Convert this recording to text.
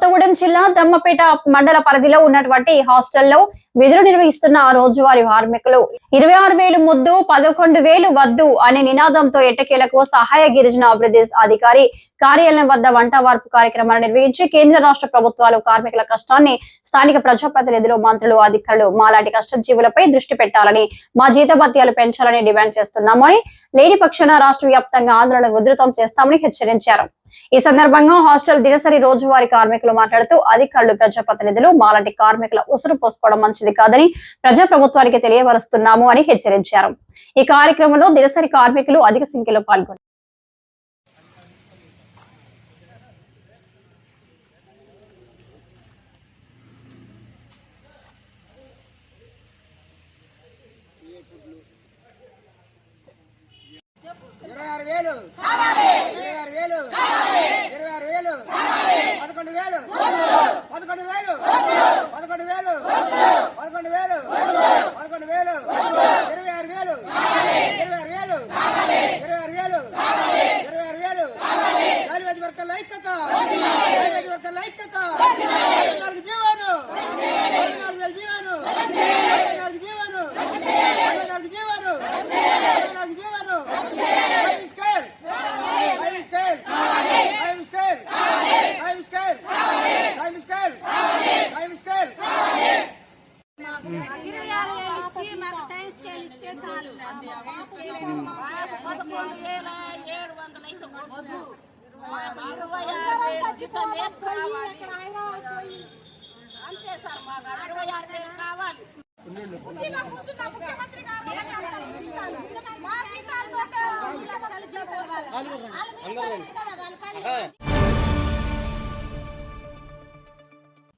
కొత్తగూడెం జిల్లా దమ్మపేట మండల పరిధిలో ఉన్నటువంటి హాస్టల్లో విధులు నిర్వహిస్తున్న రోజువారీ కార్మికులు 26,000 ముద్దు 11,000 వద్దు అనే నినాదంతో ఎట్టకేలకు సహాయ గిరిజన అభివృద్ధి అధికారి కార్యాలయం వద్ద వంట వార్పు కార్యక్రమాన్ని నిర్వహించి కేంద్ర రాష్ట్ర ప్రభుత్వాలు కార్మికుల కష్టాన్ని స్థానిక ప్రజాప్రతినిధులు మంత్రులు అధికారులు మాలాంటి కష్టజీవులపై దృష్టి పెట్టాలని మా జీతభత్యాలు పెంచాలని డిమాండ్ చేస్తున్నామని లేని పక్షాన రాష్ట్ర వ్యాప్తంగా ఆందోళన ఉధృతం చేస్తామని హెచ్చరించారు। ఈ సందర్భంగా హాస్టల్ దినసరి రోజువారీ కార్మికులు మాట్లాడుతూ అధికారులు ప్రజాప్రతినిధులు మాలాంటి కార్మికుల ఉసురు పోసుకోవడం మంచిది కాదని ప్రజాప్రభుత్వానికి తెలియపరుస్తున్నాము అని హెచ్చరించారు। ఈ కార్యక్రమంలో దినసరి కార్మికులు అధిక సంఖ్యలో పాల్గొన్నారు। ముఖ్యమంత్రి